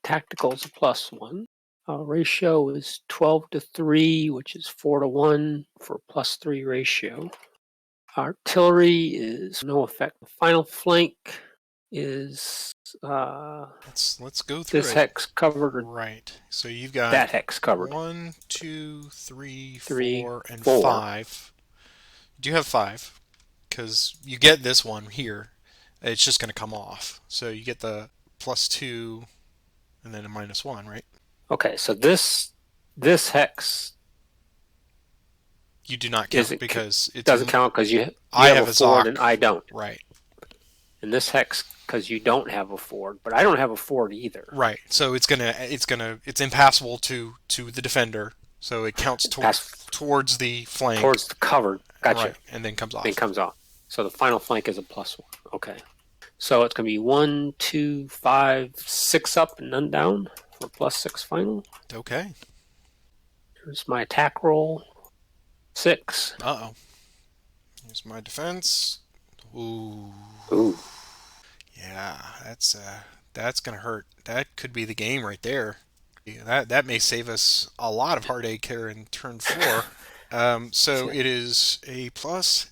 Tactical is a +1. Ratio is 12 to 3, which is 4 to 1 for +3 ratio. Artillery is no effect. The final flank is Let's go through this it. hex covered or Right. So you've got that hex covered. 1, 2, 3, 3, 4, and 4. 5. Do you have 5? Because you get this one here. It's just going to come off. So you get the +2 and then a -1, right? Okay, so this hex You do not count isn't because it's doesn't count because you I have a have a Ford Zoc. and I don't. Right. And this hex because you don't have a Ford, but I don't have a Ford either. Right. So it's impassable to the defender. So it counts Pass towards the flank. towards the covered. Gotcha. Right, and then comes Then off. comes off. So the final flank is a +1. Okay. So it's going to be 1, 2, 5, 6 up and none down for +6 final. Okay. Here's my attack roll. 6. Uh oh. Here's my defense. Ooh. Ooh. Yeah, that's gonna hurt. That could be the game right there. Yeah, that may save us a lot of heartache here in turn 4. So it is a plus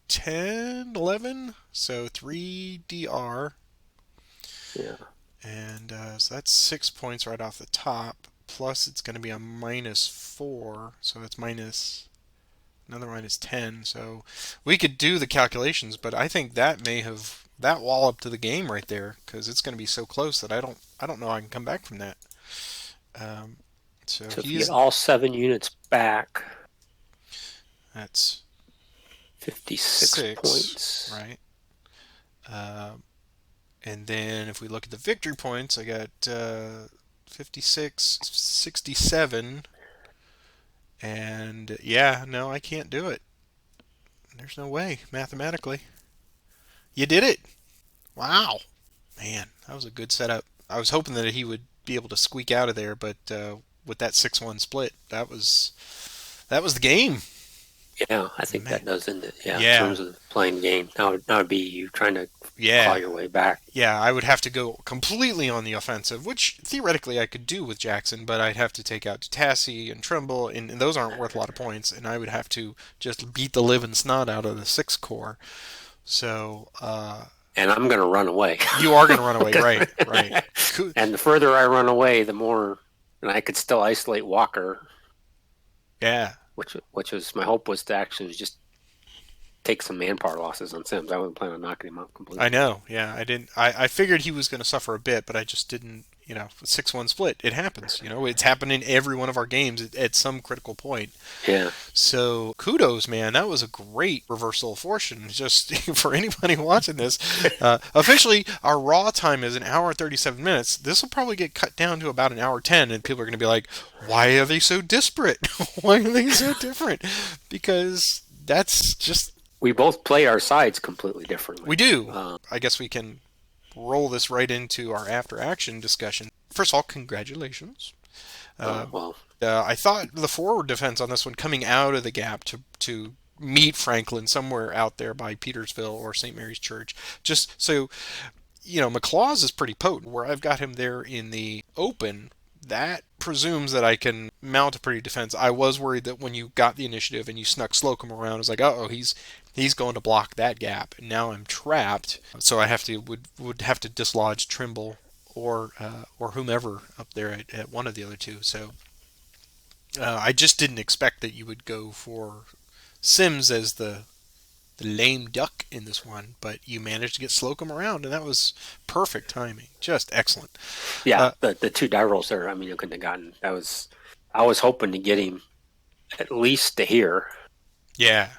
10, 11, so 3 DR, Yeah. and so that's 6 points right off the top. Plus it's going to be a -4, so it's another -10. So we could do the calculations, but I think that may have that walloped to the game right there because it's going to be so close that I don't know I can come back from that. Um, so So if you get he's all 7 units back, that's 56 6, points. right? Um, and then if we look at the victory points, I got 56, 67, and yeah, no, I can't do it. There's no way mathematically. You did it! Wow, man, that was a good setup. I was hoping that he would be able to squeak out of there, but with that 6-1 split, that was the game. Yeah, I think Man, that does end it. Yeah, in yeah, terms of playing game. Now it'd be you trying to claw yeah. your way back. Yeah, I would have to go completely on the offensive, which theoretically I could do with Jackson, but I'd have to take out Tassie and Trumbull, and those aren't worth a lot of points, and I would have to just beat the living snot out of the 6 core. So, And I'm going to run away. you are going to run away, right, right. And the further I run away, the more, and I could still isolate Walker, Yeah, which was my hope was to actually just take some manpower losses on Sims. I wasn't planning on knocking him out I completely. know. Yeah, I didn't. I figured he was going to suffer a bit, but I just didn't. 6-1 split. It happens. It's happened in every one of our games at some critical point. Yeah. So kudos, man. That was a great reversal of fortune. Just for anybody watching this, officially our raw time is an hour and 37 minutes. This will probably get cut down to about an hour 10, and people are going to be like, "Why are they so disparate? Why are they so different?" Because that's just We both play our sides completely we differently. do. I guess we can roll this right into our after action discussion. First of all, congratulations. Uh, Well, I thought the forward defense on this one coming out of the gap to meet Franklin somewhere out there by Petersville or St. Mary's Church. Just so McLaws is pretty potent. Where I've got him there in the open, that presumes that I can mount a pretty defense. I was worried that when you got the initiative and you snuck Slocum around, I was like, oh, he's going to block that gap, and now I'm trapped. So I have to would have to dislodge Trimble or whomever up there at one of the other two. So I just didn't expect that you would go for Sims as the lame duck in this one, but you managed to get Slocum around, and that was perfect timing. Just excellent. yeah, Uh, the two die rolls there. I mean, you couldn't have gotten. That was. I was hoping to get him at least to here yeah,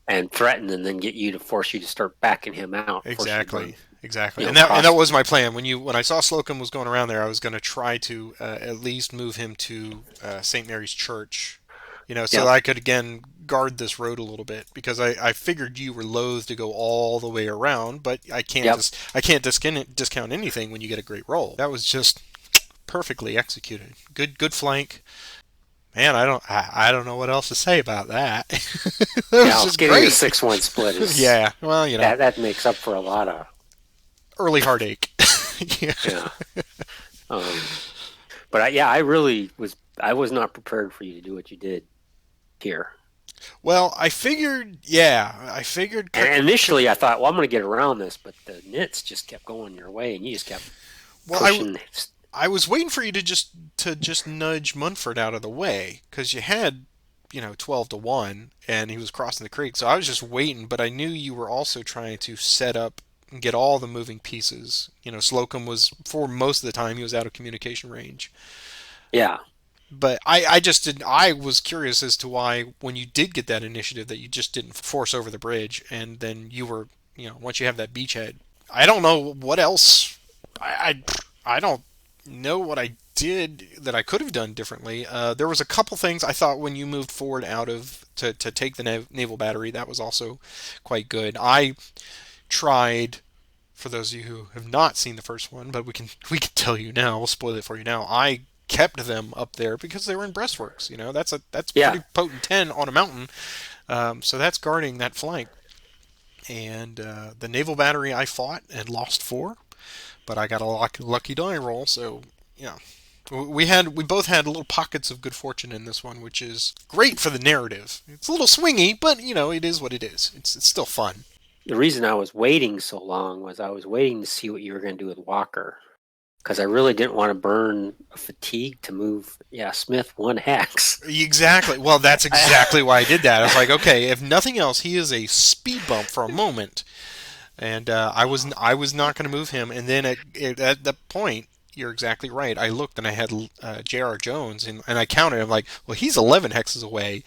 and threaten, and then get you to force you to start backing him out, force you to exactly, burn, exactly. And that cross. was my plan. When I saw Slocum was going around there, I was going to try to at least move him to St. Mary's Church, so that Yep, I could again guard this road a little bit because I figured you were loath to go all the way around, but yep. I can't discount anything when you get a great roll. That was just perfectly executed. Good flank. Man, I don't know what else to say about that. That was Yeah, just getting the great. 6-1 split is Yeah, well, that makes up for a lot of early heartache. Yeah. yeah. Um, but yeah, I really was. I was not prepared for you to do what you did here. Well, I figured, yeah, I figured. And initially, I thought, well, I'm going to get around this, but the nits just kept going your way, and you just kept Well, pushing. I was waiting for you to just nudge Munford out of the way because you had 12-1 and he was crossing the creek. So I was just waiting, but I knew you were also trying to set up and get all the moving pieces. Slocum was for most of the time he was out of communication range. Yeah, But I just didn't. I was curious as to why, when you did get that initiative, that you just didn't force over the bridge, and then you were, once you have that beachhead. I don't know what else. I don't know what I did that I could have done differently. There was a couple things I thought when you moved forward out of to take the naval battery. That was also quite good. I tried. For those of you who have not seen the first one, but we can tell you now. We'll spoil it for you now. I kept them up there because they were in breastworks. That's yeah. pretty potent 10 on a mountain. So that's guarding that flank. And the naval battery I fought and lost 4, but I got a lucky die roll. So yeah, we both had little pockets of good fortune in this one, which is great for the narrative. It's a little swingy, but it is what it is. It's still fun. The reason I was waiting so long was I was waiting to see what you were going to do with Walker because I really didn't want to burn a fatigue to move. Yeah, Smith 1 hex. Exactly. Well, that's exactly why I did that. I was like, okay, if nothing else, he is a speed bump for a moment, and I was not going to move him. And then at that point, you're exactly right. I looked and I had J.R. Jones, and I counted. I'm like, well, he's 11 hexes away,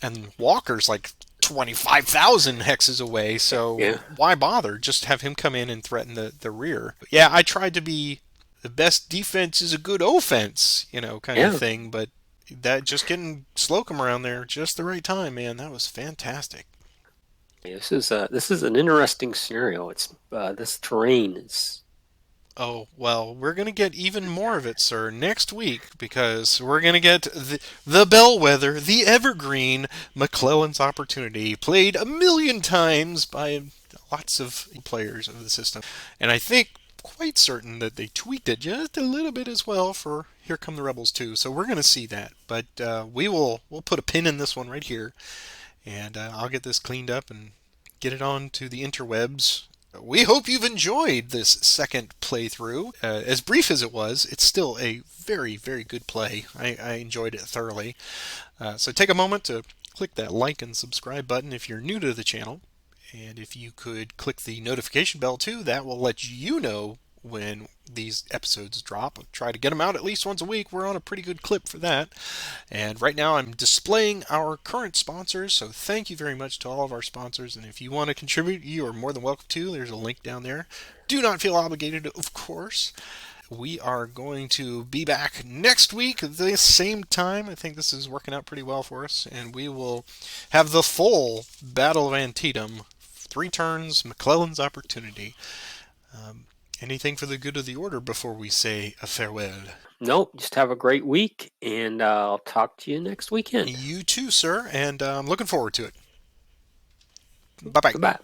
and Walker's like 25,000 hexes away. So Yeah, why bother? Just have him come in and threaten the rear. Yeah, I tried to be the best defense is a good offense, kind of yeah. thing. But that just getting Slocum around there just the right time, man, that was fantastic. This is an interesting scenario. It's this terrain is Oh, well, we're going to get even more of it, sir, next week because we're going to get the bellwether, the evergreen McClellan's Opportunity, played a million times by lots of players of the system. And I think quite certain that they tweaked it just a little bit as well for Here Come the Rebels too. So we're going to see that. But we'll put a pin in this one right here, and I'll get this cleaned up and get it on to the interwebs. We hope you've enjoyed this second playthrough. As brief as it was, it's still a very, very good play. I enjoyed it thoroughly. So take a moment to click that like and subscribe button if you're new to the channel. And if you could click the notification bell too, that will let you know when these episodes drop. I'll try to get them out at least once a week. We're on a pretty good clip for that. And right now I'm displaying our current sponsors, so thank you very much to all of our sponsors. And if you want to contribute, you are more than welcome to. There's a link down there. Do not feel obligated, of course. We are going to be back next week at the same time. I think this is working out pretty well for us. And we will have the full Battle of Antietam. 3 turns, McClellan's opportunity. Um, Anything for the good of the order before we say a farewell? Nope. Just have a great week, and I'll talk to you next weekend. You too, sir, and I'm looking forward to it. Bye bye. Goodbye.